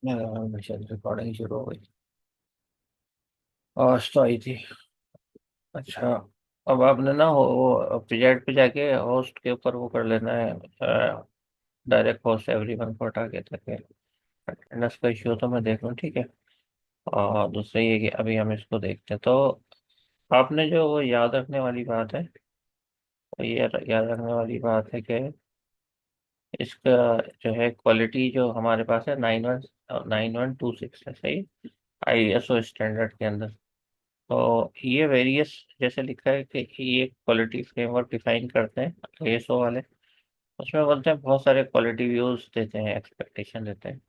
शायद रिकॉर्डिंग शुरू हो गई। आज तो आई थी। अच्छा, अब आपने ना वो प्रोजेक्ट पे जाके होस्ट के ऊपर वो कर लेना है। डायरेक्ट होस्ट एवरीवन को हटा के ताकि अटेंडेंस का इश्यू तो मैं देख लूँ, ठीक है। और दूसरा ये कि अभी हम इसको देखते हैं, तो आपने जो वो याद रखने वाली बात है, तो ये याद रखने वाली बात है कि इसका जो है क्वालिटी जो हमारे पास है 9126 है, सही। ISO स्टैंडर्ड के अंदर। तो ये वेरियस जैसे लिखा है कि ये क्वालिटी फ्रेमवर्क डिफाइन करते हैं ISO वाले। उसमें बोलते हैं बहुत सारे क्वालिटी व्यूज देते हैं, एक्सपेक्टेशन देते हैं।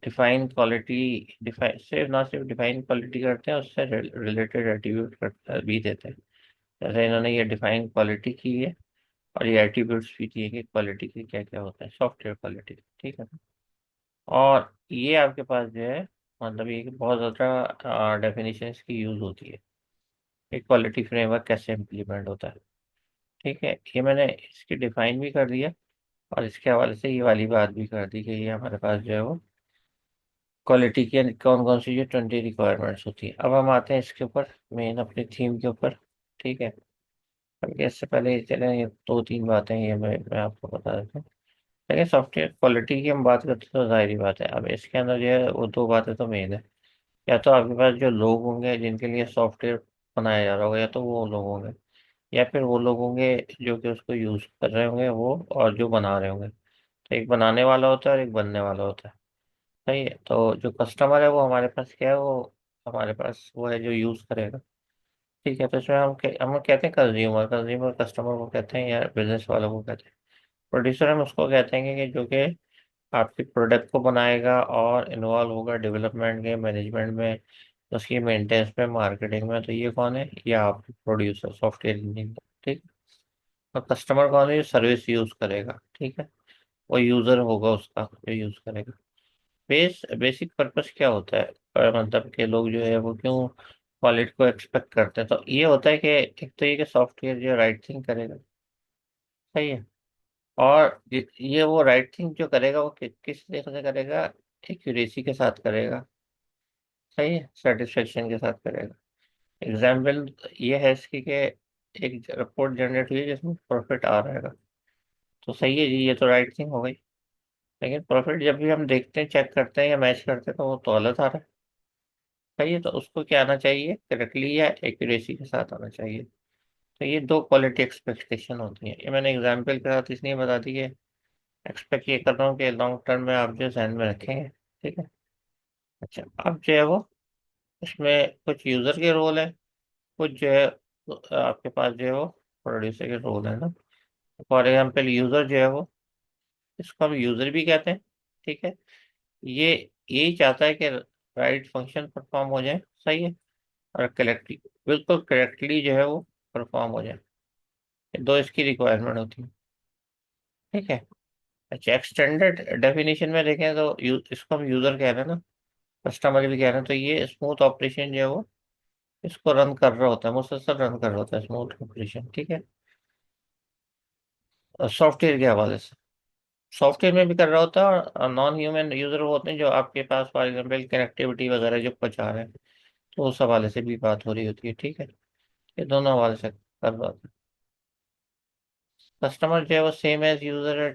डिफाइन क्वालिटी, डिफाइन सिर्फ ना सिर्फ डिफाइन क्वालिटी करते हैं, उससे रिलेटेड एट्रीब्यूट भी देते हैं। जैसे इन्होंने ये डिफाइन क्वालिटी की है, और ये एट्रीब्यूट्स भी दिए कि क्वालिटी के क्या क्या होता है, सॉफ्टवेयर क्वालिटी, ठीक है। और ये आपके पास जो है, मतलब ये कि बहुत ज़्यादा डेफिनेशंस की यूज़ होती है। एक क्वालिटी फ्रेमवर्क कैसे इम्प्लीमेंट होता है, ठीक है। ये मैंने इसकी डिफाइन भी कर दिया, और इसके हवाले से ये वाली बात भी कर दी कि ये हमारे पास जो है वो क्वालिटी की कौन कौन सी जो 20 रिक्वायरमेंट्स होती है। अब हम आते हैं इसके ऊपर, मेन अपनी थीम के ऊपर, ठीक है। अब इससे पहले चले, ये दो तीन बातें ये मैं आपको बता देता हूँ। देखिए, सॉफ्टवेयर क्वालिटी की हम बात करते हैं तो जाहिर सी बात है, अब इसके अंदर जो है वो दो बातें तो मेन है। या तो आपके पास जो लोग होंगे जिनके लिए सॉफ्टवेयर बनाया जा रहा होगा, या तो वो लोग होंगे, या फिर वो लोग होंगे जो कि उसको यूज़ कर रहे होंगे वो, और जो बना रहे होंगे। तो एक बनाने वाला होता है और एक बनने वाला होता है, सही है। तो जो कस्टमर है वो हमारे पास क्या है, वो हमारे पास वो है जो यूज़ करेगा, ठीक है। तो इसमें हम कहते हैं कंज्यूमर, कंज्यूमर कस्टमर को कहते हैं, या बिजनेस वालों को कहते हैं। प्रोड्यूसर हम उसको कहते हैं कि जो कि आपके प्रोडक्ट को बनाएगा और इन्वॉल्व होगा डेवलपमेंट के, मैनेजमेंट में, उसकी मेंटेनेंस में, मार्केटिंग में। तो ये कौन है, ये आपके प्रोड्यूसर, सॉफ्टवेयर इंजीनियर, ठीक है। और कस्टमर कौन है, जो सर्विस यूज करेगा, ठीक है। वो यूजर होगा उसका जो यूज करेगा। बेसिक पर्पस क्या होता है, मतलब के लोग जो है वो क्यों क्वालिटी को एक्सपेक्ट करते हैं, तो ये होता है कि एक तो ये कि सॉफ्टवेयर जो राइट थिंग करेगा, सही है। और ये वो राइट थिंग जो करेगा वो किस तरीके से करेगा, एक्यूरेसी के साथ करेगा, सही है, सेटिस्फेक्शन के साथ करेगा। एग्जाम्पल ये है इसकी कि एक रिपोर्ट जनरेट हुई है जिसमें प्रॉफिट आ रहेगा, तो सही है जी, ये तो राइट थिंग हो गई। लेकिन प्रॉफिट जब भी हम देखते हैं, चेक करते हैं या मैच करते हैं, तो वो तो गलत आ रहा है, सही है। तो उसको क्या आना चाहिए, करेक्टली या एक्यूरेसी के साथ आना चाहिए। तो ये दो क्वालिटी एक्सपेक्टेशन होती हैं। ये मैंने एग्जाम्पल के साथ इसलिए बता दी है, एक्सपेक्ट ये कर रहा हूँ कि लॉन्ग टर्म में आप जो ध्यान में रखेंगे, ठीक है। अच्छा, अब जो है वो इसमें कुछ यूज़र के रोल है, कुछ जो है आपके पास जो है वो प्रोड्यूसर के रोल है ना। फॉर एग्जाम्पल यूज़र जो है वो, इसको हम यूज़र भी कहते हैं, ठीक है। ये यही चाहता है कि राइट फंक्शन परफॉर्म हो जाए, सही है, और करेक्टली, बिल्कुल करेक्टली जो है वो परफॉर्म हो जाए। ये दो इसकी रिक्वायरमेंट होती है, ठीक है। अच्छा, एक्सटेंडेड डेफिनेशन में देखें तो इसको हम यूज़र कह रहे हैं ना, कस्टमर भी कह रहे हैं। तो ये स्मूथ ऑपरेशन जो है वो इसको रन कर रहा होता है, मुसलसल रन कर रहा होता है, स्मूथ ऑपरेशन, ठीक है। सॉफ्टवेयर के हवाले से सॉफ्टवेयर में भी कर रहा होता है, और नॉन ह्यूमन यूजर वो होते हैं जो आपके पास फॉर एग्जाम्पल कनेक्टिविटी वगैरह जो पहुंचा रहे हैं, तो उस हवाले से भी बात हो रही होती है, ठीक है। ये दोनों हवाले से कर रहा होता है। कस्टमर जो है वो सेम एज यूजर है,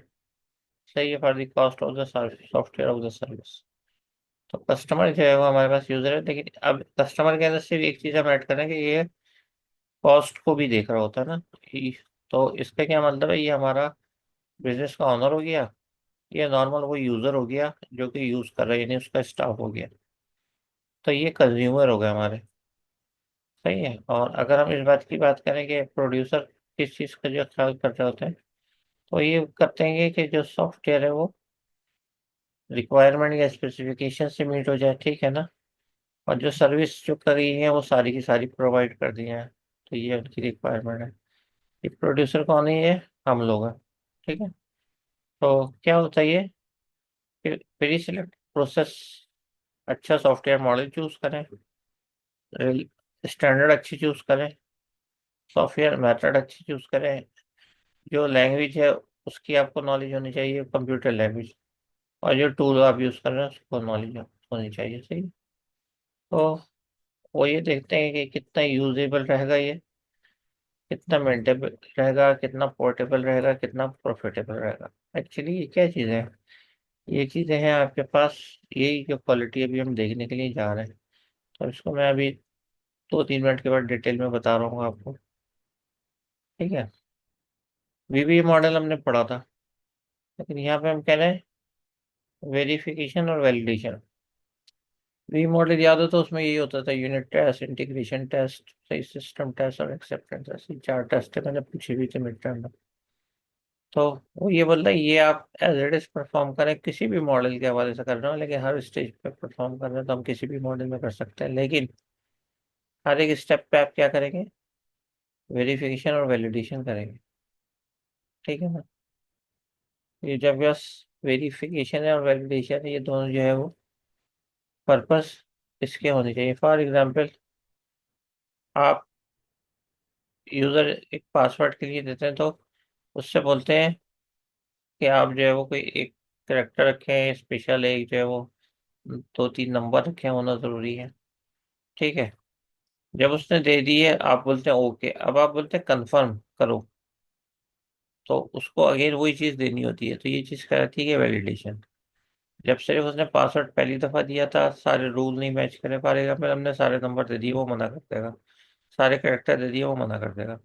सही है, for the cost of the service, software of the service. तो कस्टमर जो है वो हमारे पास यूजर है, लेकिन अब कस्टमर के अंदर सिर्फ एक चीज हम ऐड करें कि ये कॉस्ट को भी देख रहा होता है ना। ये- तो इसका क्या मतलब है, ये हमारा बिजनेस का ऑनर हो गया, ये नॉर्मल वो यूजर हो गया जो कि यूज कर रहा है, यानी उसका स्टाफ हो गया। तो ये कंज्यूमर हो गए हमारे, सही है। और अगर हम इस बात की बात करें कि प्रोड्यूसर किस चीज़ का जो ख्याल कर रहे होते हैं, तो ये करते हैं कि जो सॉफ्टवेयर है वो रिक्वायरमेंट या स्पेसिफिकेशन से मीट हो जाए, ठीक है ना। और जो सर्विस जो करी है वो सारी की सारी प्रोवाइड कर दी है, तो ये उनकी रिक्वायरमेंट है। ये प्रोड्यूसर कौन है, ये हम लोग हैं, ठीक है। तो क्या होता है ये, प्री सिलेक्ट प्रोसेस, अच्छा सॉफ्टवेयर मॉडल चूज करें, स्टैंडर्ड अच्छी चूज करें, सॉफ्टवेयर मेथड अच्छी चूज करें, जो लैंग्वेज है उसकी आपको नॉलेज होनी चाहिए, कंप्यूटर लैंग्वेज, और जो टूल आप यूज़ कर रहे हैं उसको नॉलेज होनी चाहिए, सही है? तो वो ये देखते हैं कि कितना यूजेबल रहेगा ये, कितना मेंटेबल रहेगा, कितना पोर्टेबल रहेगा, कितना प्रॉफिटेबल रहेगा। एक्चुअली ये क्या चीज़ें हैं? ये चीज़ें हैं आपके पास, यही जो क्वालिटी अभी हम देखने के लिए जा रहे हैं। तो इसको मैं अभी 2-3 मिनट के बाद डिटेल में बता रहा हूँ आपको, ठीक है? वीबी मॉडल हमने पढ़ा था, लेकिन यहाँ पे हम कह रहे हैं वेरिफिकेशन और वैलिडेशन। वी मॉडल याद हो तो उसमें यही होता था, यूनिट टेस्ट, इंटीग्रेशन टेस्ट, सही, सिस्टम टेस्ट और एक्सेप्टेंस, ऐसे 4 टेस्ट थे, मैंने पूछे भी थे मिड टर्म में। तो वो ये बोल रहा है ये आप एज इट इज परफॉर्म करें, किसी भी मॉडल के हवाले से कर रहे हो, लेकिन हर स्टेज पे परफॉर्म कर रहे हैं तो हम किसी भी मॉडल में कर सकते हैं, लेकिन हर एक स्टेप पे आप क्या करेंगे? वेरिफिकेशन और वैलिडेशन करेंगे, ठीक है ना? ये जब बस वेरिफिकेशन है और वैलिडेशन है, ये दोनों जो है वो पर्पस इसके होने चाहिए। फॉर एग्जाम्पल, आप यूजर एक पासवर्ड के लिए देते हैं, तो उससे बोलते हैं कि आप जो है वो कोई एक करेक्टर रखें स्पेशल, एक जो है वो 2-3 नंबर रखे होना जरूरी है, ठीक है? जब उसने दे दी है, आप बोलते हैं ओके, अब आप बोलते हैं कंफर्म करो, तो उसको अगेन वही चीज देनी होती है, तो ये चीज कहती है वैलिडेशन। जब सिर्फ उसने पासवर्ड पहली दफा दिया था, सारे रूल नहीं मैच करे पाएगा, फिर हमने सारे नंबर दे दिए, वो मना कर देगा। सारे करेक्टर दे दिए, वो मना कर देगा।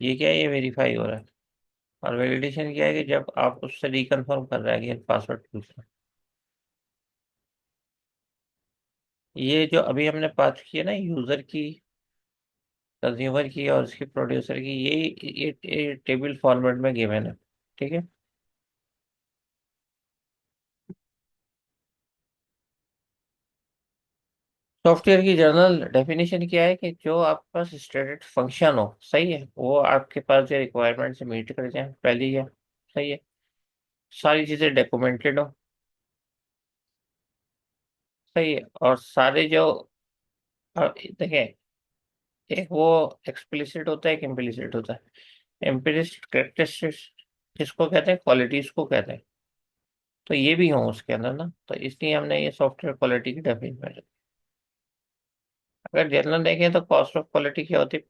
ये क्या है? ये वेरीफाई हो रहा है। और वैलिडेशन क्या है? कि जब आप उससे रिकन्फर्म कर रहे हैं कि पासवर्ड पूछ रहे हैं। ये जो अभी हमने बात की है ना, यूजर की, कंज्यूमर की और उसकी प्रोड्यूसर की, ये टेबल फॉर्मेट में गिवन है, ठीक है? सॉफ्टवेयर की जनरल डेफिनेशन क्या है? कि जो आपके पास स्टेटेड फंक्शन हो, सही है, वो आपके पास जो रिक्वायरमेंट से मीट कर जाए, पहली है, सही है। सारी चीजें डॉक्यूमेंटेड हो, सही है। और सारे जो देखें, एक वो एक्सप्लिसिट होता है, एक इम्प्लिसिट होता है। इम्प्लिसिट कैरेक्टरिस्टिक्स किसको कहते हैं? क्वालिटीज को कहते हैं। तो ये भी हो उसके अंदर ना, तो इसलिए हमने ये सॉफ्टवेयर क्वालिटी की डेफिनेशन। अगर जनरल देखें तो कॉस्ट ऑफ क्वालिटी क्या होती है?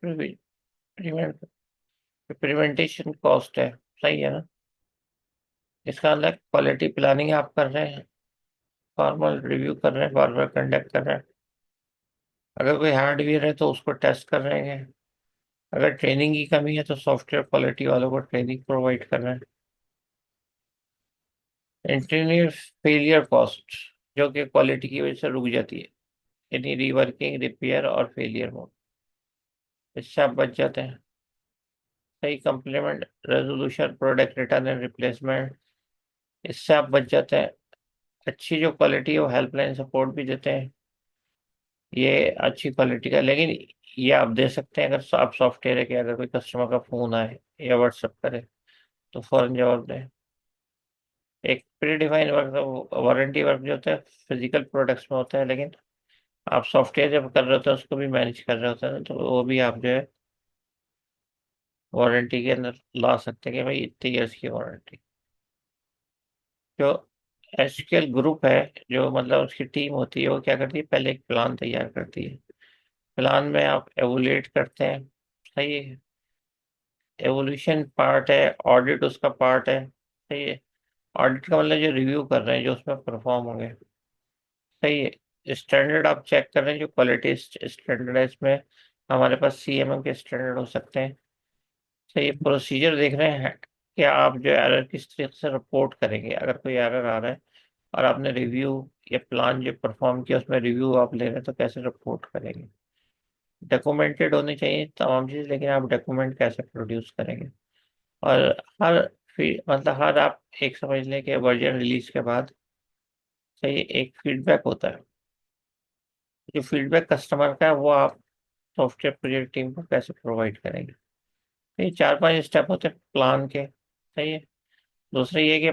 प्रिवेंट प्रिवेंटेशन कॉस्ट है, सही है ना? इसका मतलब क्वालिटी प्लानिंग आप कर रहे हैं, फॉर्मल रिव्यू कर रहे हैं, बार बार कंडक्ट कर रहे हैं। अगर कोई हार्डवेयर है तो उसको टेस्ट कर रहे हैं। अगर ट्रेनिंग की कमी है तो सॉफ्टवेयर क्वालिटी वालों को ट्रेनिंग प्रोवाइड कर रहे हैं। इंजीनियर फेलियर कॉस्ट, जो कि क्वालिटी की वजह से रुक जाती है, यानी रीवर्किंग, रिपेयर और फेलियर मोड, इससे आप बच जाते हैं। सही, complement resolution, product return and replacement, इससे आप बच जाते हैं। अच्छी जो क्वालिटी है वो हेल्पलाइन सपोर्ट भी देते हैं, ये अच्छी क्वालिटी का। लेकिन ये आप दे सकते हैं अगर आप सॉफ्टवेयर है कि अगर कोई कस्टमर का फोन आए या व्हाट्सएप करे तो फौरन जवाब दें। एक pre defined work, warranty work जो होता है फिजिकल प्रोडक्ट्स में होता है, लेकिन आप सॉफ्टवेयर जब कर रहे होते हैं उसको भी मैनेज कर रहे होते हैं ना, तो वो भी आप जो है वारंटी के अंदर ला सकते हैं कि भाई इतने ईयर्स की वारंटी। जो एचक्यूएल ग्रुप है, जो मतलब उसकी टीम होती है, वो क्या करती है? पहले एक प्लान तैयार करती है। प्लान में आप एवोल्यूट करते हैं, सही है। एवोल्यूशन पार्ट है, ऑडिट उसका पार्ट है, सही है। ऑडिट का मतलब जो रिव्यू कर रहे हैं, जो उसमें परफॉर्म होंगे, सही है। स्टैंडर्ड आप चेक कर रहे हैं, जो क्वालिटी स्टैंडर्ड है, इसमें हमारे पास सीएमएम के स्टैंडर्ड हो सकते हैं। सही है। प्रोसीजर देख रहे हैं कि आप जो एरर किस तरीके से रिपोर्ट करेंगे अगर कोई एरर आ रहा है, और आपने रिव्यू या प्लान जो परफॉर्म किया उसमें रिव्यू आप ले रहे हैं, तो कैसे रिपोर्ट करेंगे? डॉक्यूमेंटेड होनी चाहिए तमाम चीज़, लेकिन आप डॉक्यूमेंट कैसे प्रोड्यूस करेंगे? और हर मतलब हर आप एक समझ लें कि वर्जन रिलीज के बाद, सही है, एक फीडबैक होता है। जो फीडबैक कस्टमर का है वो आप सॉफ्टवेयर प्रोजेक्ट टीम को कैसे प्रोवाइड करेंगे? तो ये 4-5 स्टेप होते हैं प्लान के, सही है। दूसरा ये कि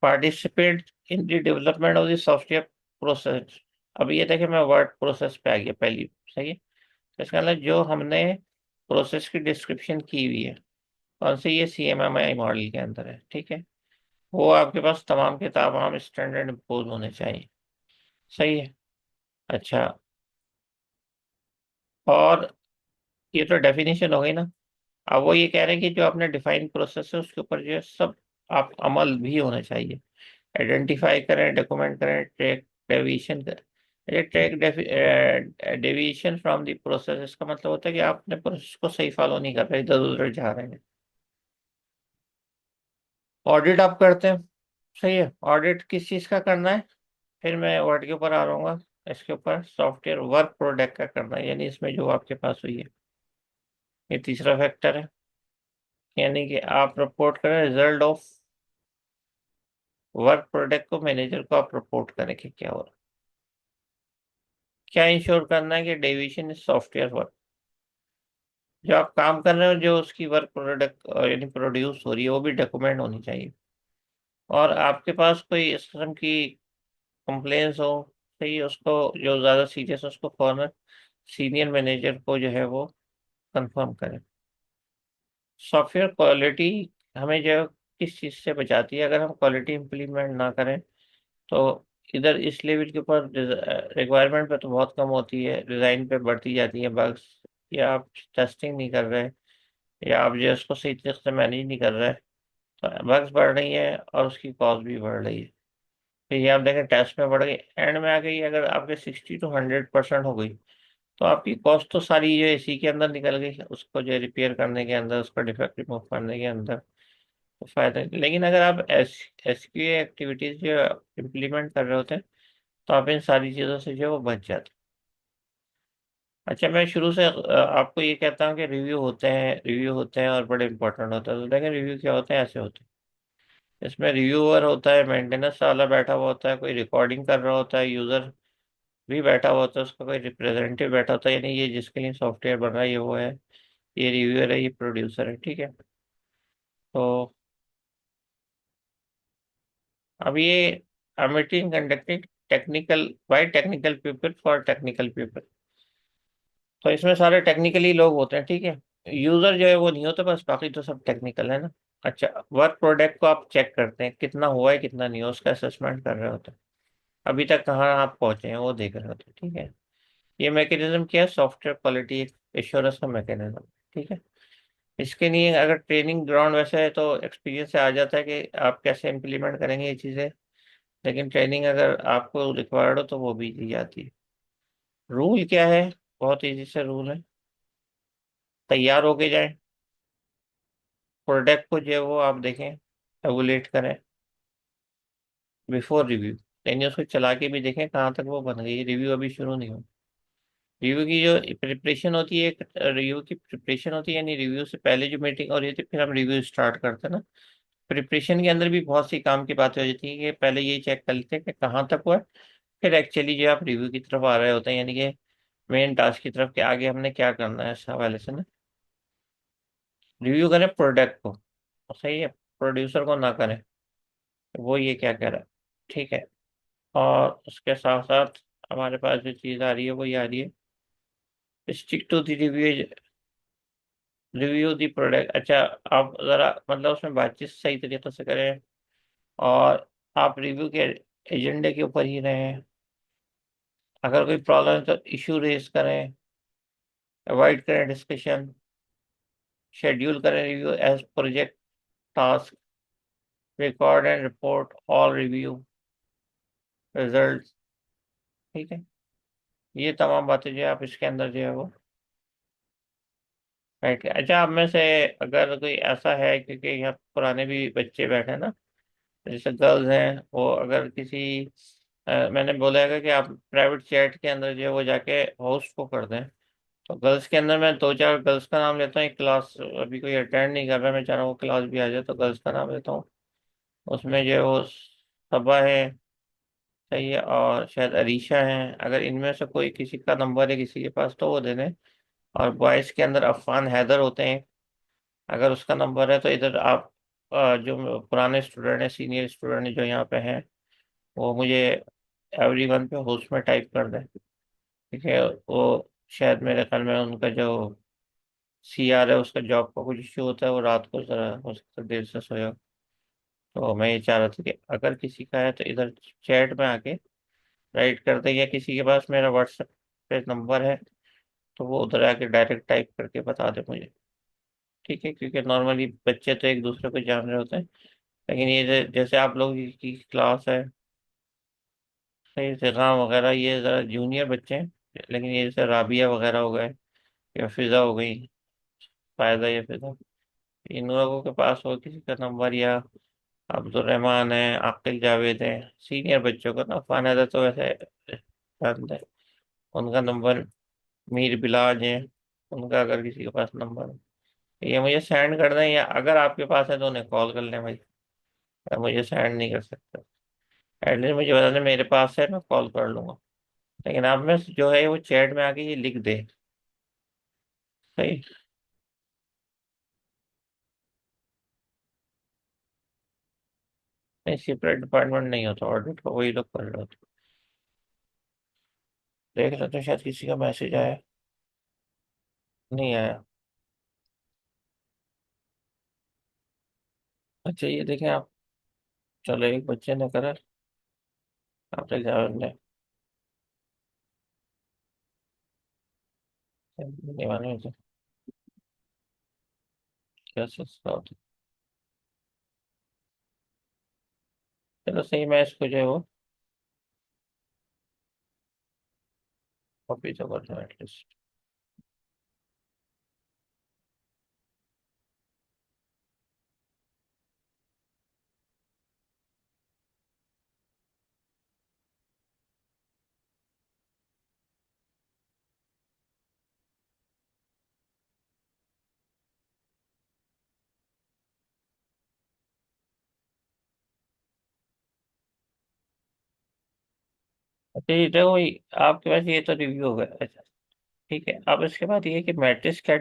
participate in the development of the software process. अब ये देखें, मैं वर्ड प्रोसेस पे आ गया पहली, सही है। तो इसका मतलब जो हमने प्रोसेस की डिस्क्रिप्शन की हुई है, कौन सी? ये CMMI मॉडल के अंदर है, ठीक है। वो आपके पास तमाम के तमाम स्टैंडर्ड इम्पोज होने चाहिए। सही है। अच्छा, और ये तो डेफिनेशन हो गई ना। अब वो ये कह रहे हैं कि जो आपने डिफाइन प्रोसेस है उसके ऊपर जो है सब आप अमल भी होना चाहिए। आइडेंटिफाई करें, डॉक्यूमेंट करें, ट्रैक डेविएशन करें। ये track deviation from the process, इसका मतलब होता है कि आप अपने प्रोसेस को सही फॉलो नहीं कर रहे, इधर उधर जा रहे हैं। ऑडिट आप करते हैं। सही है, ऑडिट किस चीज़ का करना है? फिर मैं वर्ड के ऊपर आ रहूँगा। इसके ऊपर सॉफ्टवेयर वर्क प्रोडक्ट का करना है, यानी इसमें जो आपके पास हुई है। ये तीसरा फैक्टर है, यानी कि आप रिपोर्ट करें रिजल्ट ऑफ वर्क प्रोडक्ट को, मैनेजर को आप रिपोर्ट करें कि क्या हो रहा है। क्या इंश्योर करना है कि डेविएशन इज सॉफ्टवेयर वर्क, जो आप काम कर रहे हो, जो उसकी वर्क प्रोडक्ट यानी प्रोड्यूस हो रही है, वो भी डॉक्यूमेंट होनी चाहिए। और आपके पास कोई इस किस्म की कंप्लेंट्स हो, सही है, उसको जो ज़्यादा सीरियस है उसको फॉरनर सीनियर मैनेजर को जो है वो कंफर्म करें। सॉफ्टवेयर क्वालिटी हमें जो है किस चीज़ से बचाती है? अगर हम क्वालिटी इम्प्लीमेंट ना करें तो इधर इस लेवल के ऊपर रिक्वायरमेंट पे तो बहुत कम होती है, डिज़ाइन पे बढ़ती जाती है बग्स, या आप टेस्टिंग नहीं कर रहे, या आप जो है उसको सही तरीके से मैनेज नहीं कर रहे, तो बग्स बढ़ रही है और उसकी कॉस्ट भी बढ़ रही है। फिर ये आप देखें टेस्ट में बढ़ गई, एंड में आ गई, अगर आपके 60 to 100% हो गई, तो आपकी कॉस्ट तो सारी जो है इसी के अंदर निकल गई, उसको जो रिपेयर करने के अंदर, उसको डिफेक्ट रिमूव करने के अंदर, तो फायदा नहीं। लेकिन अगर आप एस क्यू एक्टिविटीज जो इम्प्लीमेंट कर रहे होते हैं, तो आप इन सारी चीज़ों से जो है वो बच जाते हैं। अच्छा, मैं शुरू से आपको ये कहता हूँ कि रिव्यू होते हैं, रिव्यू होते हैं और बड़े इंपॉर्टेंट होते हैं। तो देखें रिव्यू क्या होते हैं, ऐसे होते हैं। इसमें रिव्यूअर होता है, मेंटेनेंस वाला बैठा हुआ होता है, कोई रिकॉर्डिंग कर रहा होता है, यूज़र भी बैठा हुआ होता है, उसका कोई रिप्रेजेंटेटिव बैठा होता है, यानी ये जिसके लिए सॉफ्टवेयर बन रहा है ये वो है, ये रिव्यूअर है, ये प्रोड्यूसर है, ठीक है। तो अब ये meeting conducting technical by technical people for technical people, तो इसमें सारे टेक्निकली लोग होते हैं, ठीक है। यूजर जो है वो नहीं होता, बस बाकी तो सब टेक्निकल है ना। अच्छा, वर्क प्रोडक्ट को आप चेक करते हैं, कितना हुआ है कितना नहीं हुआ, उसका असेसमेंट कर रहे होते हैं, अभी तक कहाँ आप पहुंचे हैं वो देख रहे होते हैं, ठीक है। ये मैकेनिज्म क्या है? सॉफ्टवेयर क्वालिटी एश्योरेंस का मैकेनिज्म, ठीक है। इसके लिए अगर ट्रेनिंग ग्राउंड वैसे है तो एक्सपीरियंस से आ जाता है कि आप कैसे इम्प्लीमेंट करेंगे ये चीज़ें, लेकिन ट्रेनिंग अगर आपको रिक्वायर्ड हो तो वो भी दी जाती है। रूल क्या है? बहुत इजी से रूल है। तैयार होके जाए, प्रोडक्ट को जो है वो आप देखें, एवोलेट करें बिफोर रिव्यू, यानी उसको चला के भी देखें कहाँ तक वो बन गई, रिव्यू अभी शुरू नहीं हो। रिव्यू की जो प्रिपरेशन होती है, रिव्यू की प्रिपरेशन होती है, यानी रिव्यू से पहले जो मीटिंग हो रही थी फिर हम रिव्यू स्टार्ट करते हैं ना। प्रिपरेशन के अंदर भी बहुत सी काम की बातें हो जाती है कि पहले ये चेक कर लेते हैं कि कहाँ तक हुआ है, फिर एक्चुअली जो आप रिव्यू की तरफ आ रहे होते हैं, यानी कि मेन टास्क की तरफ, कि आगे हमने क्या करना है इस हवाले से ना। रिव्यू करें प्रोडक्ट को, सही है, प्रोड्यूसर को ना करें। वो ये क्या कह रहा है, ठीक है। और उसके साथ साथ हमारे पास जो चीज़ आ रही है वो ये आ रही है, stick to the review, review the product. अच्छा, आप ज़रा मतलब उसमें बातचीत सही तरीके से करें, और आप रिव्यू के एजेंडे के ऊपर ही रहें। अगर कोई प्रॉब्लम है तो इशू रेज करें, अवॉइड करें डिस्कशन, शेड्यूल करें review as project task, record and report all review result, ठीक है। ये तमाम बातें जो है आप इसके अंदर जो है वो बैठ के। अच्छा, आप में से अगर कोई ऐसा है, क्योंकि यहाँ पुराने भी बच्चे बैठे हैं ना, जैसे गर्ल्स हैं, वो अगर किसी मैंने बोला है कि आप प्राइवेट चैट के अंदर जो है वो जाके होस्ट को कर दें। तो गर्ल्स के अंदर मैं दो चार गर्ल्स का नाम लेता हूँ, एक क्लास अभी कोई अटेंड नहीं कर रहा, मैं चाह रहा हूँ वो क्लास भी आ जाए, तो गर्ल्स का नाम लेता हूँ। उसमें जो है वो सबा है, सही है, और शायद अरीशा है। अगर इनमें से कोई किसी का नंबर है किसी के पास तो वो दे दें। और बॉयज़ के अंदर अफान हैदर होते हैं, अगर उसका नंबर है तो इधर आप जो पुराने स्टूडेंट हैं, सीनियर स्टूडेंट जो यहाँ पे हैं, वो मुझे एवरी वन पे होस्ट में टाइप कर दें, ठीक है। वो शायद मेरे ख्याल में उनका जो CR है उसका जॉब का कुछ इश्यू होता है, वो रात को जरा हो सकता है देर से सोया। तो मैं ये चाह रहा था कि अगर किसी का है तो इधर चैट में आके राइट कर दे, या किसी के पास मेरा व्हाट्सएप पे नंबर है तो वो उधर आके डायरेक्ट टाइप करके बता दे मुझे। ठीक है, क्योंकि नॉर्मली बच्चे तो एक दूसरे को जान रहे होते हैं, लेकिन ये जैसे आप लोग की क्लास है, सही से काम वगैरह, ये ज़रा जूनियर बच्चे हैं, लेकिन ये जैसे राबिया वगैरह हो गए या फिजा हो गई, फायदा या फिजा, इन लोगों के पास हो किसी का नंबर, या अब्दुल रहमान है, आकिल जावेद है, सीनियर बच्चों का ना, फानदा तो वैसे जानते हैं, उनका नंबर, मीर बिलाज है, उनका अगर किसी के पास नंबर है ये मुझे सेंड कर दें, या अगर आपके पास है तो उन्हें कॉल कर लें भाई, या मुझे सेंड नहीं कर सकते, एटलीस्ट मुझे बता दें मेरे पास है, मैं कॉल कर लूंगा। लेकिन आप में जो है वो चैट में आके ये लिख दे। सही। नहीं, सेपरेट डिपार्टमेंट नहीं होता, ऑडिट का वही लोग कर रहे होते। देख लेते हैं, शायद किसी का मैसेज आया। नहीं आया। अच्छा ये देखें आप, चलो एक बच्चे ने करा, आप एग्जाम ने नहीं माने तो क्या सोचता होता। चलो सही, मैं इसको जो है वो कॉपी तो कर दूँ एटलीस्ट। अच्छा ये देखो आपके पास ये तो रिव्यू हो गया। अच्छा ठीक है, अब इसके बाद ये है कि मैट्रिक्स क्या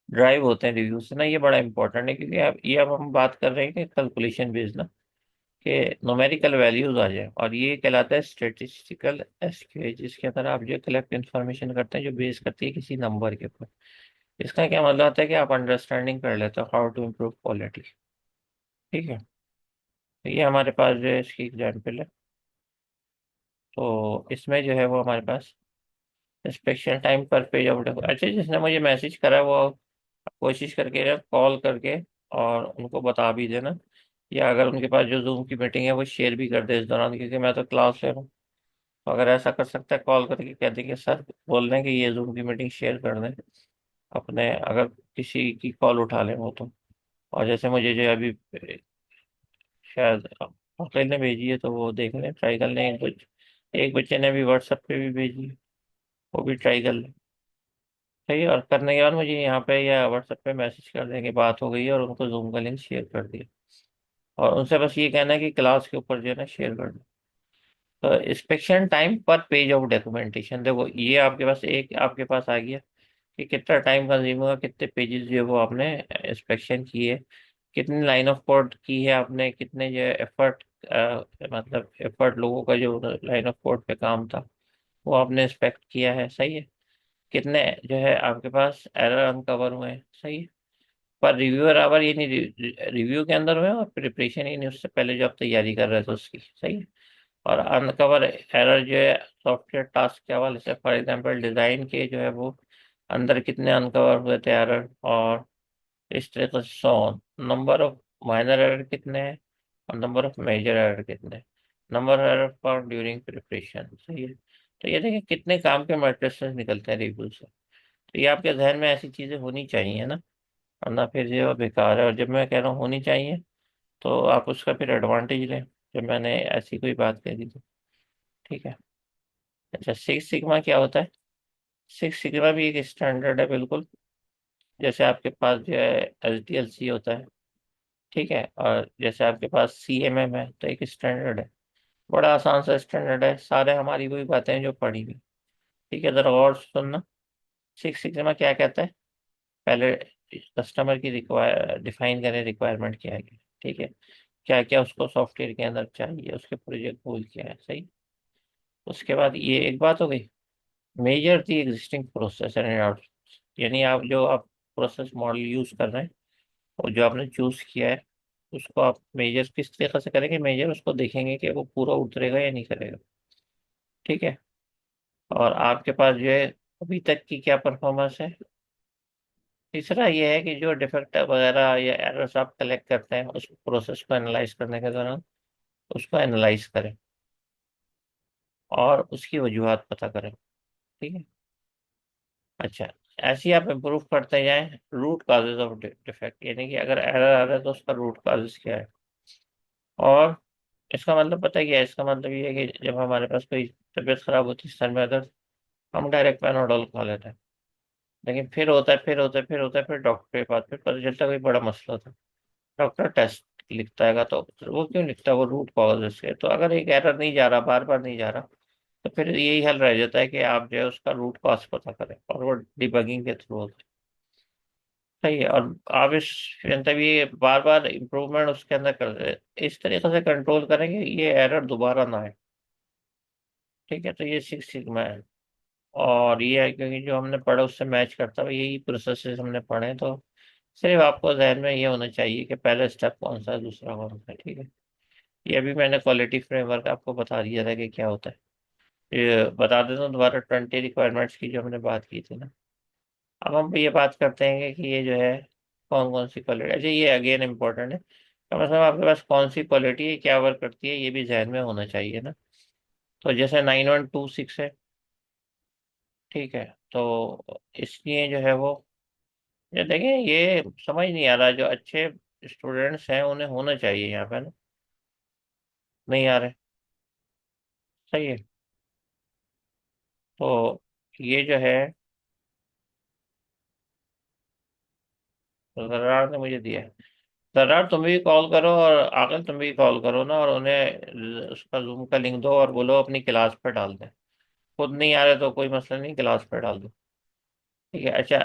ड्राइव होते हैं रिव्यू से ना, ये बड़ा इंपॉर्टेंट है, क्योंकि अब ये अब हम बात कर रहे हैं कि कैलकुलेशन बेस्ड ना, कि न्यूमेरिकल वैल्यूज आ जाए, और ये कहलाता है स्टेटिस्टिकल एसक्यूए, जिसके अंदर आप जो कलेक्ट इन्फॉर्मेशन करते हैं जो बेस करती है किसी नंबर के ऊपर। इसका क्या मतलब आता है कि आप अंडरस्टैंडिंग कर लेते हो हाउ टू इम्प्रूव क्वालिटी। ठीक है, तो ये हमारे पास जो है इसकी एग्जाम्पल है। तो इसमें जो है वो हमारे पास इंस्पेक्शन टाइम पर पेज ऑफ, अच्छा जिसने मुझे मैसेज करा वो कोशिश करके कॉल करके और उनको बता भी देना, या अगर उनके पास जो जूम की मीटिंग है वो शेयर भी कर दे इस दौरान, क्योंकि मैं तो क्लास ले रहा हूँ। तो अगर ऐसा कर सकता है, कॉल करके कह दें कि सर बोल रहे हैं कि ये जूम की मीटिंग शेयर कर दें अपने, अगर किसी की कॉल उठा लें वो तो। और जैसे मुझे जो है अभी शायद अकेले ने भेजी है, तो वो देख लें, ट्राई कर लें, एक बच्चे ने भी व्हाट्सएप पे भी भेजी है, वो भी ट्राई कर लें। सही है, और करने के बाद मुझे यहाँ पे या व्हाट्सएप पे मैसेज कर दें कि बात हो गई है, और उनको जूम का लिंक शेयर कर दिया, और उनसे बस ये कहना है कि क्लास के ऊपर जो है ना शेयर कर दो। तो इंस्पेक्शन टाइम पर पेज ऑफ डॉक्यूमेंटेशन, देखो ये आपके पास एक आपके पास आ गया कि कितना टाइम कंज्यूम होगा, कितने पेजेस जो है वो आपने इंस्पेक्शन किए, कितनी लाइन ऑफ कोड की है आपने, कितने जो एफर्ट, मतलब एफर्ट लोगों का जो लाइन ऑफ कोड पे काम था वो आपने इंस्पेक्ट किया है। सही है, कितने जो है आपके पास एरर अनकवर हुए हैं। सही है, पर रिव्यूअर आवर ये नहीं, रिव्यू के अंदर हुए, और प्रिपरेशन ही नहीं, उससे पहले जो आप तैयारी कर रहे थे उसकी। सही है, और अनकवर एरर जो है सॉफ्टवेयर टास्क के हवाले से, फॉर एग्जांपल डिजाइन के जो है वो अंदर कितने अनकवर हुए थे एरर, और इस तरीके से so number of minor error कितने हैं, और नंबर ऑफ मेजर एरर कितने, number error for during preparation. सही है, तो ये देखिए कितने काम के मैट्रिसेस निकलते हैं रिव्यू से। तो ये आपके जहन में ऐसी चीजें होनी चाहिए ना, वरना फिर ये बेकार है। और जब मैं कह रहा हूँ होनी चाहिए, तो आप उसका फिर एडवांटेज लें, जब मैंने ऐसी कोई बात कह दी तो। ठीक है। अच्छा, सिक्स सिग्मा क्या होता है? सिक्स सिग्मा भी एक स्टैंडर्ड है बिल्कुल, जैसे आपके पास जो है HDLC होता है। ठीक है, और जैसे आपके पास CMM है, तो एक स्टैंडर्ड है, बड़ा आसान सा स्टैंडर्ड है, सारे हमारी वही बातें हैं जो पढ़ी हुई। ठीक है, जरा और सुनना। सिक्स सिग्मा क्या कहता है? पहले कस्टमर की रिक्वायर डिफाइन करें, रिक्वायरमेंट क्या है। ठीक है, क्या क्या उसको सॉफ्टवेयर के अंदर चाहिए, उसके प्रोजेक्ट गोल क्या है। सही, उसके बाद ये एक बात हो गई, measure the existing process and out, यानी आप जो आप प्रोसेस मॉडल यूज कर रहे हैं और जो आपने चूज किया है, उसको आप मेजर किस तरीके से करेंगे, मेजर उसको देखेंगे कि वो पूरा उतरेगा या नहीं करेगा। ठीक है। और आपके पास जो है अभी तक की क्या परफॉर्मेंस है। तीसरा ये है कि जो डिफेक्ट वगैरह या एरर्स आप कलेक्ट करते हैं उस प्रोसेस को एनालाइज करने के दौरान उसको एनालाइज करें और उसकी वजूहत पता करें। ठीक है। अच्छा, ऐसे ही आप इम्प्रूव करते जाएं रूट काजेज ऑफ डिफेक्ट, यानी कि अगर एरर आ रहा है तो उसका रूट काजेज क्या है। और इसका मतलब पता है क्या है, इसका मतलब ये है कि जब हमारे पास कोई तबीयत खराब होती है, सर में दर्द, हम डायरेक्ट पैनाडोल खा लेते हैं। लेकिन फिर होता है, फिर होता है, फिर होता है, फिर डॉक्टर के पास, फिर पता चलता है कोई बड़ा मसला होता है। डॉक्टर टेस्ट लिखता है तो वो क्यों लिखता है, वो रूट कॉज इसके। तो अगर एक एरर नहीं जा रहा, बार बार नहीं जा रहा, तो फिर यही हल रह जाता है कि आप जो है उसका रूट कॉज पता करें और वो डिबगिंग के थ्रू होता है। सही है। और आप इस मतलब ये बार बार इम्प्रूवमेंट उसके अंदर कर रहे हैं, इस तरीके से कंट्रोल करेंगे ये एरर दोबारा ना आए। ठीक है। तो ये सिक्स सिग्मा है। और ये है क्योंकि जो हमने पढ़ा उससे मैच करता है, यही प्रोसेसेस हमने पढ़े हैं, तो सिर्फ आपको जहन में ये होना चाहिए कि पहला स्टेप कौन सा है, दूसरा कौन सा है। ठीक है। ये अभी मैंने क्वालिटी फ्रेमवर्क आपको बता दिया था कि क्या होता है। ये बता देता हूँ दोबारा, 20 रिक्वायरमेंट्स की जो हमने बात की थी ना। अब हम ये बात करते हैं कि ये जो है कौन कौन सी क्वालिटी। अच्छा, ये अगेन इंपॉर्टेंट है, कम से कम आपके पास कौन सी क्वालिटी है, क्या वर्क करती है, ये भी जहन में होना चाहिए ना। तो जैसे 9126 है। ठीक है। तो इसलिए जो है वो, ये देखें, ये समझ नहीं आ रहा, जो अच्छे स्टूडेंट्स हैं उन्हें होना चाहिए यहाँ पे ना, नहीं आ रहे। सही है। तो ये जो है जरार ने मुझे दिया है। जरार तुम भी कॉल करो और आकर तुम भी कॉल करो ना, और उन्हें उसका जूम का लिंक दो और बोलो अपनी क्लास पे डाल दें। खुद नहीं आ रहे तो कोई मसला नहीं, क्लास पे डाल दो। ठीक है। अच्छा,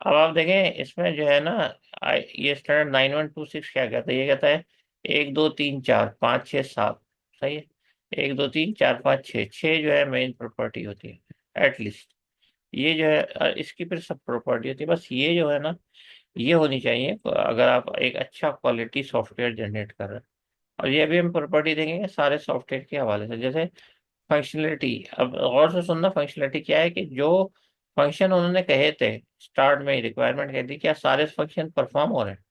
अब आप देखें इसमें जो है ना, ये स्टैंडर्ड 9126 क्या कहता है, ये कहता है 1 2 3 4 5 6 7। सही है। 1 2 3 4 5 6, छः जो है मेन प्रॉपर्टी होती है एटलीस्ट। ये जो है इसकी फिर सब प्रॉपर्टी होती है, बस ये जो है ना, ये होनी चाहिए अगर आप एक अच्छा क्वालिटी सॉफ्टवेयर जनरेट कर रहे हैं। और ये अभी हम प्रॉपर्टी देखेंगे सारे सॉफ्टवेयर के हवाले से। जैसे फंक्शनलिटी, अब गौर से सुनना, फंक्शनलिटी क्या है कि जो फंक्शन उन्होंने कहे थे स्टार्ट में, रिक्वायरमेंट कही थी, क्या सारे फंक्शन परफॉर्म हो रहे हैं।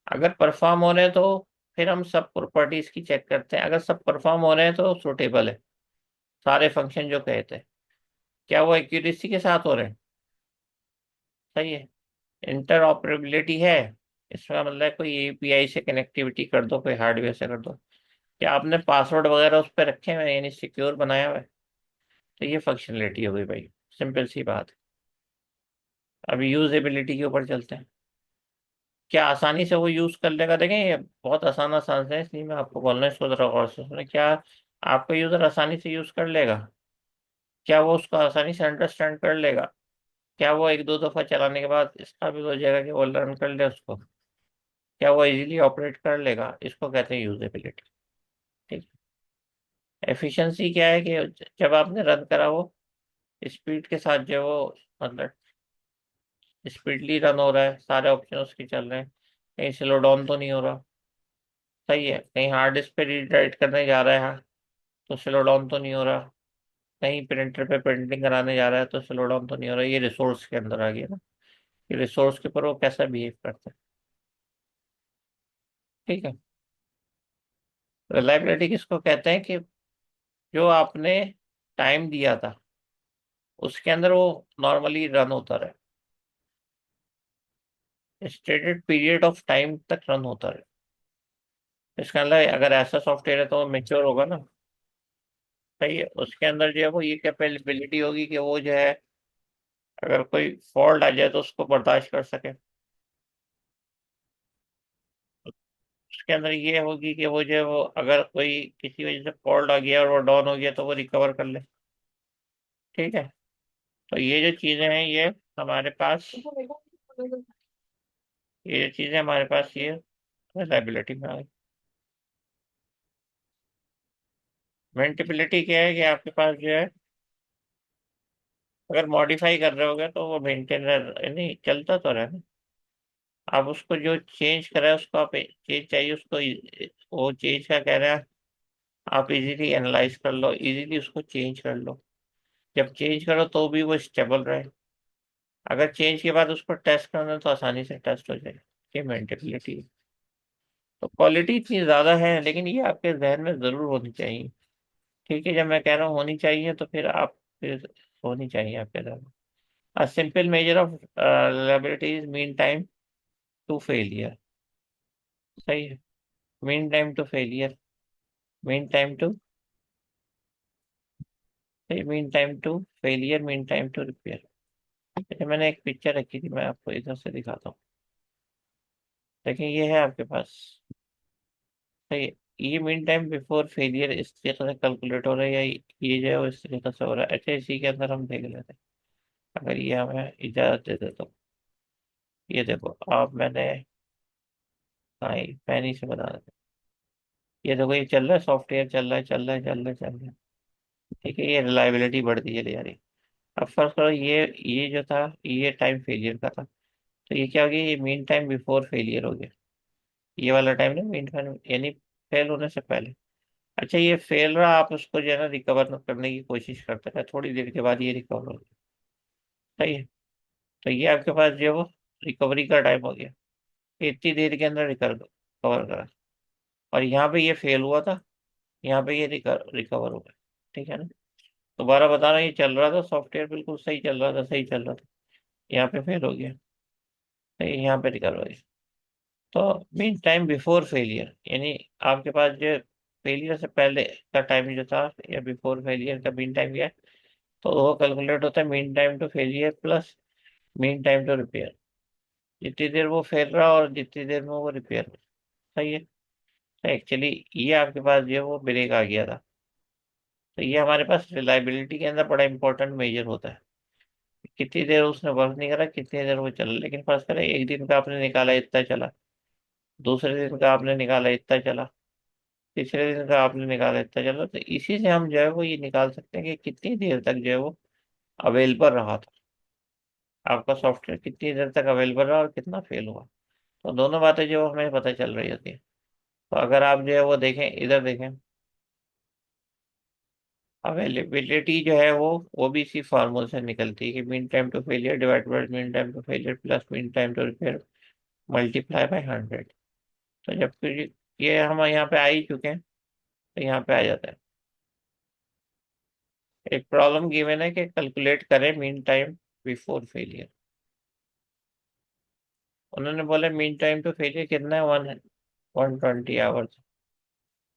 अगर परफॉर्म हो रहे हैं तो फिर हम सब प्रॉपर्टीज की चेक करते हैं, अगर सब परफॉर्म हो रहे हैं तो सुटेबल है। सारे फंक्शन जो कहे थे, क्या वो एक्यूरेसी के साथ हो रहे हैं। सही है। इंटर ऑपरेबिलिटी है, इसका मतलब है कोई एपीआई से कनेक्टिविटी कर दो, कोई हार्डवेयर से कर दो। क्या आपने पासवर्ड वगैरह उस पर रखे हुए हैं, यानी सिक्योर बनाया हुआ है। तो ये फंक्शनलिटी हो गई भाई, सिंपल सी बात। अभी यूजेबिलिटी के ऊपर चलते हैं। क्या आसानी से वो यूज कर लेगा, देखें ये बहुत आसान आसान से है, इसलिए मैं आपको बोल रहा हूँ इसको जरा गौर से सुने। क्या आपका यूजर आसानी से यूज कर लेगा, क्या वो उसको आसानी से अंडरस्टैंड कर लेगा, क्या वो एक दो दफा चलाने के बाद स्थापित हो जाएगा कि वो लर्न कर ले उसको, क्या वो इजीली ऑपरेट कर लेगा, इसको कहते हैं यूजेबिलिटी। ठीक है। एफिशिएंसी क्या है कि जब आपने रन करा वो स्पीड के साथ जो है वो मतलब स्पीडली रन हो रहा है, सारे ऑप्शन उसके चल रहे हैं, कहीं स्लो डाउन तो नहीं हो रहा। सही है। कहीं हार्ड डिस्क पे रीड राइट करने जा रहा है तो स्लो डाउन तो नहीं हो रहा। कहीं प्रिंटर पे प्रिंटिंग कराने जा रहा है तो स्लो डाउन तो नहीं हो रहा। ये रिसोर्स के अंदर आ गया ना, कि रिसोर्स के ऊपर वो कैसा बिहेव करता है। ठीक है। रिलायबिलिटी किसको कहते हैं कि जो आपने टाइम दिया था उसके अंदर वो नॉर्मली रन होता रहे, स्टेटेड पीरियड ऑफ टाइम तक रन होता रहे। इसका मतलब अगर ऐसा सॉफ्टवेयर है तो वो मेच्योर होगा ना। सही है। उसके अंदर जो है वो ये कैपेबिलिटी होगी कि वो जो है अगर कोई फॉल्ट आ जाए तो उसको बर्दाश्त कर सके। उसके अंदर ये होगी कि वो जो है वो अगर कोई किसी वजह से फॉल्ट आ गया और वो डाउन हो गया तो वो रिकवर कर ले। ठीक है। तो ये जो चीजें हैं ये हमारे पास, ये जो चीजें हमारे पास ये रिलायबिलिटी में आ गई। मेंटेबिलिटी क्या है कि आपके पास जो है अगर मॉडिफाई कर रहे होगे तो वो मेंटेनर नहीं चलता तो रहे ना। आप उसको जो चेंज करा है उसको, आप चेंज चाहिए उसको, वो चेंज का कह रहे हैं, आप इजीली एनालाइज कर लो, इजीली उसको चेंज कर लो। जब चेंज करो तो भी वो स्टेबल रहे। अगर चेंज के बाद उसको टेस्ट करना है, तो आसानी से टेस्ट हो जाए। ये मेंटेबिलिटी। तो क्वालिटी इतनी ज़्यादा है, लेकिन ये आपके जहन में ज़रूर होनी चाहिए। ठीक है, जब मैं कह रहा हूँ होनी चाहिए, तो फिर आप फिर होनी चाहिए आपके जहन में। A simple measure of reliability is mean time to failure। सही है। Mean time to failure, mean time to, mean time to failure, mean time to repair. अच्छा, मैंने एक पिक्चर रखी थी, मैं आपको इधर से दिखाता हूँ। देखिए, ये है आपके पास। सही है। ये मीन टाइम बिफोर फेलियर इस तरीके से कैलकुलेट हो रहा है, या ये जो है वो इस तरीके से हो रहा है। अच्छा, इसी के अंदर हम देख लेते हैं, अगर ये हमें इजाज़त दे दे तो। ये देखो आप, मैंने, हाँ, पैनी से बता देते। ये देखो, ये चल रहा है, सॉफ्टवेयर चल रहा है, चल रहा है, चल रहा है, चल रहा है। ठीक है, ये रिलायबिलिटी बढ़ती चली जा रही है। अब फर्स्ट करो, ये जो था, ये टाइम फेलियर का था। तो ये क्या हो गया, ये मीन टाइम बिफोर फेलियर हो गया। ये वाला टाइम ना, मीन टाइम यानी फेल होने से पहले। अच्छा, ये फेल रहा, आप उसको जो है ना रिकवर करने की कोशिश करते रहे, थोड़ी देर के बाद ये रिकवर हो गया। सही है। तो ये आपके पास जो है वो रिकवरी का टाइम हो गया। इतनी देर के अंदर रिकवर करा। और यहाँ पे ये फेल हुआ था, यहाँ पे ये रिकवर हो गया। ठीक है ना। दोबारा बता रहा हूँ, ये चल रहा था सॉफ्टवेयर, बिल्कुल सही चल रहा था, सही चल रहा था। यहाँ पे फेल हो गया, सही, यहाँ पे रिकवर हो गया। तो मीन टाइम बिफोर फेलियर यानी आपके पास जो फेलियर से पहले का टाइम जो था, या बिफोर फेलियर का मीन टाइम क्या है, तो वो कैलकुलेट होता है mean time to failure plus mean time to repair. जितनी देर वो फेल रहा और जितनी देर में वो रिपेयर हो। सही है। तो एक्चुअली ये आपके पास जो है वो ब्रेक आ गया था। तो ये हमारे पास रिलायबिलिटी के अंदर बड़ा इंपॉर्टेंट मेजर होता है। कितनी देर उसने वर्क नहीं करा, कितनी देर वो चला। लेकिन फर्ज करें एक दिन का आपने निकाला, इतना चला। दूसरे दिन का आपने निकाला, इतना चला। तीसरे दिन का आपने निकाला, इतना चला। तो इसी से हम जो है वो ये निकाल सकते हैं कि कितनी देर तक जो है वो अवेलेबल रहा था। आपका सॉफ्टवेयर कितनी देर तक अवेलेबल रहा और कितना फेल हुआ। तो दोनों बातें जो हमें पता चल रही होती है। तो अगर आप जो है वो देखें, इधर देखें, अवेलेबिलिटी जो है वो भी इसी फार्मूले से निकलती है कि mean time to failure divide by mean time to failure plus mean time to repair multiply by 100। तो जब फिर ये हम यहाँ पे आ ही चुके हैं, तो यहाँ पे आ जाता है। एक प्रॉब्लम गिवन है कि कैलकुलेट करें मीन टाइम बिफोर फेलियर। उन्होंने बोला मीन टाइम टू फेलियर कितना है, 120 आवर्स।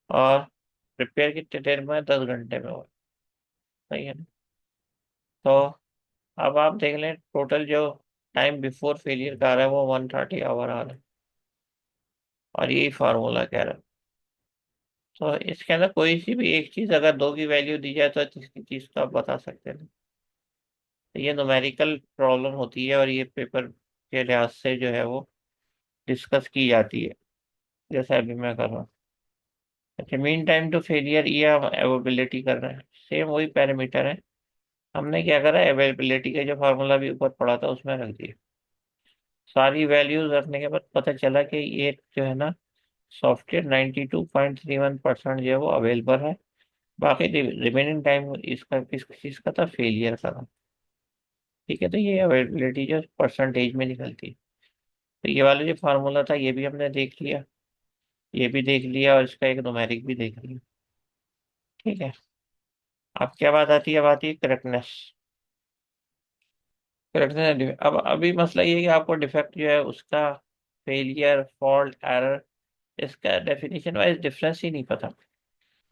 और रिपेयर कितने देर में है, 10 घंटे में हो। सही है ना। तो अब आप देख लें, टोटल जो टाइम बिफोर फेलियर का आ रहा है वो 130 आवर आ रहा है। और यही फार्मूला कह रहा है। तो इसके अंदर कोई सी भी एक चीज अगर दो की वैल्यू दी जाए, तो तीसरी चीज को आप बता सकते हैं। तो ये न्यूमेरिकल प्रॉब्लम होती है, और ये पेपर के लिहाज से जो है वो डिस्कस की जाती है, जैसे अभी मैं कर रहा हूँ। अच्छा, मीन टाइम टू फेलियर ये हम अवेलेबिलिटी कर रहे हैं, सेम वही पैरामीटर है। हमने क्या करा, अवेलेबिलिटी का जो फार्मूला भी ऊपर पड़ा था उसमें रख दिया। सारी वैल्यूज रखने के बाद पता चला कि ये जो है ना, सॉफ्टवेयर 92.31% जो है वो अवेलेबल है। बाकी रिमेनिंग टाइम इसका किस चीज़ का था, फेलियर का था। ठीक है, तो ये अवेलेबिलिटी जो परसेंटेज में निकलती है। तो ये वाला जो फार्मूला था ये भी हमने देख लिया, ये भी देख लिया, और इसका एक न्यूमेरिक भी देख लिया। ठीक है। अब क्या बात आती है, अब आती है करेक्टनेस। करेक्टनेस, अब अभी मसला ये है कि आपको डिफेक्ट जो है उसका, फेलियर, फॉल्ट, एरर, इसका डेफिनेशन वाइज डिफरेंस ही नहीं पता।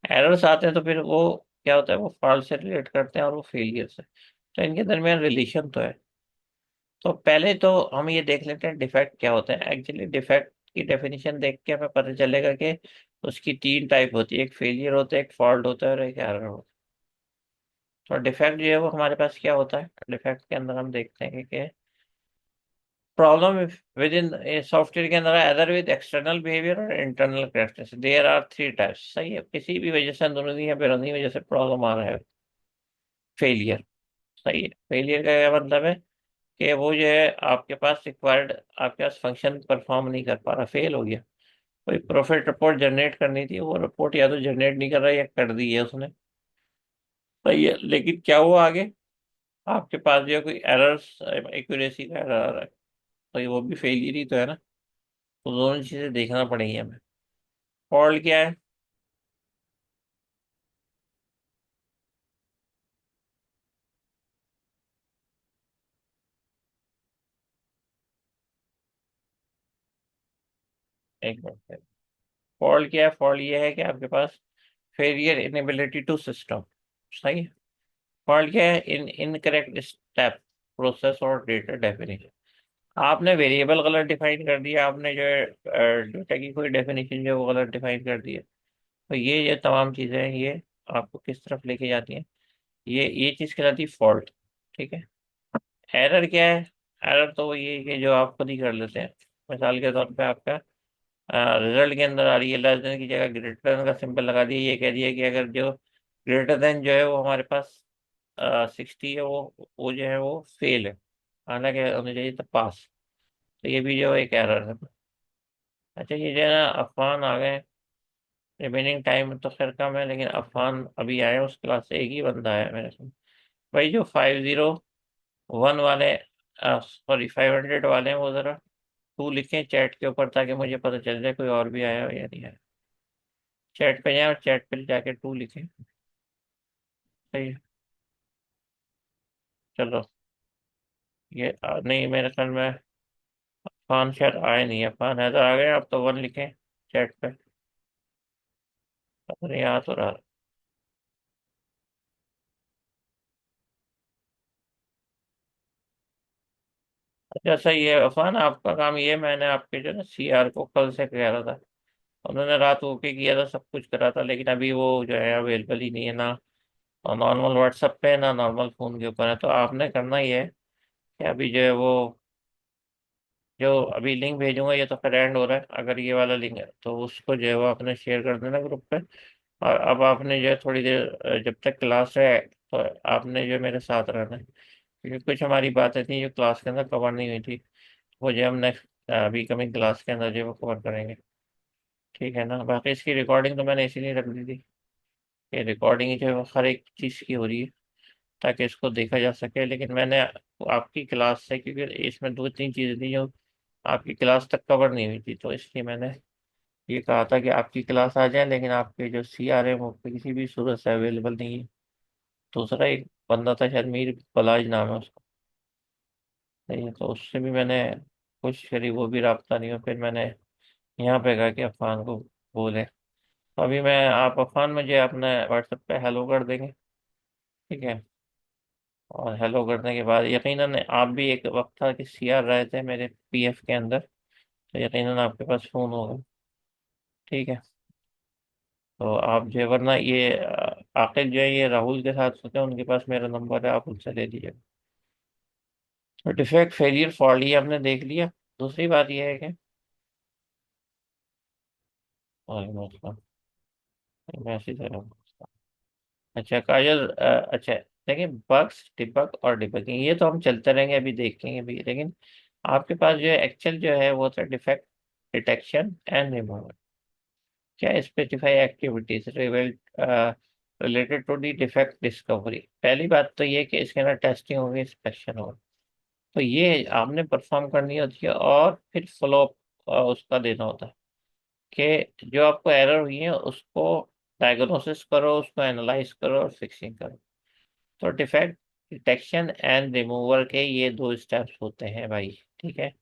एरर्स आते हैं तो फिर वो क्या होता है, वो फॉल्ट से रिलेट करते हैं और वो फेलियर से। तो इनके दरमियान रिलेशन तो है। तो पहले तो हम ये देख लेते हैं डिफेक्ट क्या होता है। एक्चुअली डिफेक्ट की डेफिनेशन देख के हमें पता चलेगा कि उसकी तीन टाइप होती है, एक फेलियर होता है, एक फॉल्ट होता है, और एक एरर होता है। तो डिफेक्ट जो है वो हमारे पास क्या होता है, डिफेक्ट के अंदर हम देखते हैं कि प्रॉब्लम विद इन सॉफ्टवेयर के अंदर अदर विद एक्सटर्नल बिहेवियर और internal characteristics, there are three types. सही है, किसी भी वजह से, अंदरूनी या बैरूनी वजह से प्रॉब्लम आ रहा है, फेलियर। सही है। फेलियर का क्या मतलब है, कि वो जो है आपके पास रिक्वायर्ड, आपके पास फंक्शन परफॉर्म नहीं कर पा रहा, फेल हो गया। कोई प्रॉफिट रिपोर्ट जनरेट करनी थी, वो रिपोर्ट या तो जनरेट नहीं कर रहा या कर दी है उसने। सही है, लेकिन क्या हुआ आगे, आपके पास जो है कोई एरर्स, एक्यूरेसी का एरर आ रहा है, तो ये वो भी फेलियर ही तो है ना। तो दोनों चीजें देखना पड़ेगी हमें। फॉल्ट क्या है? एक मिनट। फॉल्ट क्या है? फॉल्ट ये है कि आपके पास फेलियर इनेबिलिटी टू सिस्टम। सही है। फॉल्ट क्या है? इन इनकरेक्ट स्टेप, प्रोसेस और डेटा डेफिनेशन। आपने वेरिएबल गलत डिफाइन कर दिया, आपने जो है डेटा की कोई डेफिनेशन जो है वो गलत डिफाइन कर दी है। तो ये तमाम चीज़ें हैं, ये आपको किस तरफ लेके जाती हैं, ये चीज़ कहलाती है फॉल्ट। ठीक है। एरर क्या है? एरर तो वो ये है कि जो आप खुद ही कर लेते हैं। मिसाल के तौर पे आपका रिजल्ट के अंदर आ रही है, लेस देन की जगह ग्रेटर देन का सिंबल लगा दिया, ये कह दिया कि अगर जो ग्रेटर देन जो है वो हमारे पास 60 है, वो जो है वो फेल है, हालांकि होनी चाहिए तो पास। तो ये भी जो है एक एरर है। अच्छा, ये जो है ना, अफवान आ गए। रिमेनिंग टाइम तो खैर कम है, लेकिन अफवान अभी आए, उस क्लास से एक ही बंदा है मेरे से। भाई जो 501 वाले, सॉरी 500 वाले हैं, वो जरा टू लिखें चैट के ऊपर, ताकि मुझे पता चल जाए कोई और भी आया हो या नहीं आया। चैट पे जाए और चैट पे जाके टू लिखें। सही है। चलो, ये नहीं, मेरे ख्याल में अफान शायद आए नहीं है। अफान हैदर आ गए, आप तो वन लिखें चैट पे। पता नहीं आ तो रहा। अच्छा, सही है अफान, आपका काम ये है, मैंने आपके जो ना सीआर को कल से कह रहा था, उन्होंने रात ओके किया था, सब कुछ करा था, लेकिन अभी वो जो है अवेलेबल ही नहीं है ना। नॉर्मल व्हाट्सएप पे ना नॉर्मल फ़ोन के ऊपर है। तो आपने करना ये है कि अभी जो है वो, जो अभी लिंक भेजूंगा, ये तो फिर एंड हो रहा है, अगर ये वाला लिंक है तो उसको जो है वो आपने शेयर कर देना ग्रुप पे। और अब आपने जो है थोड़ी देर, जब तक क्लास है, तो आपने जो है मेरे साथ रहना है, क्योंकि कुछ हमारी बातें थी जो क्लास के अंदर कवर नहीं हुई थी, वो जो हम नेक्स्ट अभी कमिंग क्लास के अंदर जो है वो कवर करेंगे। ठीक है ना। बाकी इसकी रिकॉर्डिंग तो मैंने इसीलिए रख दी थी कि रिकॉर्डिंग जो है वो हर एक चीज़ की हो रही है, ताकि इसको देखा जा सके। लेकिन मैंने आपकी क्लास से, क्योंकि इसमें दो तीन चीज़ें थी जो आपकी क्लास तक कवर नहीं हुई थी, तो इसलिए मैंने ये कहा था कि आपकी क्लास आ जाए, लेकिन आपके जो सीआर है वो किसी भी सूरत से अवेलेबल नहीं है। दूसरा एक बंदा था, शायद मीर पलाज नाम है उसका। नहीं है, तो उससे भी मैंने कोशिश करी, वो भी राब्ता नहीं हो। फिर मैंने यहाँ पे कहा कि अफान को बोले। तो अभी मैं, आप अफान मुझे अपने व्हाट्सएप पे हेलो कर देंगे। ठीक है। और हेलो करने के बाद यकीनन आप भी, एक वक्त था कि सीआर रहे थे मेरे पीएफ के अंदर, तो यकीनन आपके पास फ़ोन होगा। ठीक है। तो आप जो है, वरना ये आखिर जो है ये राहुल के साथ होते हैं, उनके पास मेरा नंबर है, आप उनसे ले लीजिए। तो डिफेक्ट, फेलियर, फॉल्ट ये हमने देख लिया। दूसरी बात ये है कि, और मैसेज है। अच्छा काजल, अच्छा देखिए, बग्स, डिबग और डिबगिंग ये तो हम चलते रहेंगे, अभी देखेंगे भी, लेकिन आपके पास जो है एक्चुअल जो है वो था डिफेक्ट डिटेक्शन एंड रिमूवल। क्या specify activities related to the defect discovery. पहली बात तो ये कि इसके अंदर टेस्टिंग होगी, इंस्पेक्शन होगा, तो ये आपने परफॉर्म करनी होती है, और फिर फॉलो उसका देना होता है कि जो आपको एरर हुई है उसको डायग्नोसिस करो, उसको एनालाइज करो और फिक्सिंग करो। तो डिफेक्ट डिटेक्शन एंड रिमूवल के ये दो स्टेप्स होते हैं भाई। ठीक है।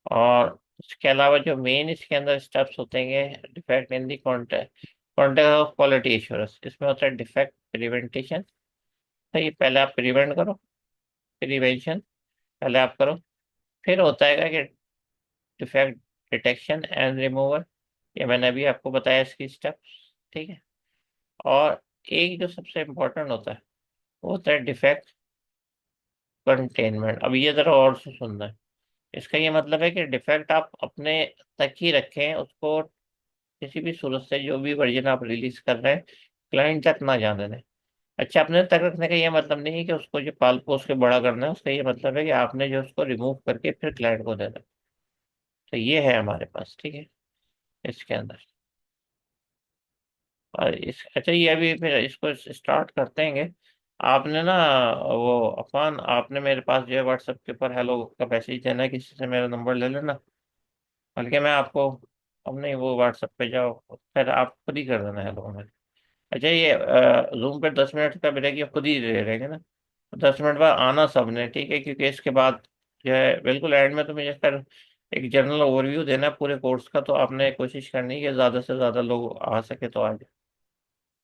और इसके अलावा जो मेन इसके अंदर स्टेप्स होते हैं, defect in the contact contact of quality assurance, इसमें होता है डिफेक्ट प्रिवेंटेशन। तो ये पहले आप प्रिवेंट करो, प्रिवेंशन पहले आप करो। फिर होता है कि डिफेक्ट डिटेक्शन एंड रिमूवल, ये मैंने अभी आपको बताया इसकी स्टेप्स। ठीक है। और एक जो सबसे इम्पोर्टेंट होता है, वो होता है डिफेक्ट कंटेनमेंट। अब ये जरा और से सुनना है। इसका ये मतलब है कि डिफेक्ट आप अपने तक ही रखें, उसको किसी भी सूरत से जो भी वर्जन आप रिलीज कर रहे हैं क्लाइंट तक ना जाने दें। अच्छा, अपने तक रखने का ये मतलब नहीं है कि उसको जो पाल पोस के बड़ा करना है, उसका ये मतलब है कि आपने जो उसको रिमूव करके फिर क्लाइंट को देना है। तो ये है हमारे पास, ठीक है, इसके अंदर। और इस अच्छा, ये अभी फिर इसको स्टार्ट करते हैं। आपने ना, वो अफान, आपने मेरे पास जो है व्हाट्सएप के ऊपर हेलो का मैसेज देना है, किसी से मेरा नंबर ले लेना, बल्कि मैं आपको, अब नहीं, वो व्हाट्सएप पे जाओ, फिर आप खुद ही कर देना हेलो में। अच्छा, ये जूम पे 10 मिनट का ब्रेक ये खुद ही ले रहेंगे ना? 10 मिनट बाद आना सबने, ठीक है, क्योंकि इसके बाद जो है बिल्कुल एंड में तो मुझे फिर एक जनरल ओवरव्यू देना है पूरे कोर्स का, तो आपने कोशिश करनी है कि ज़्यादा से ज़्यादा लोग आ सके तो आ जाए।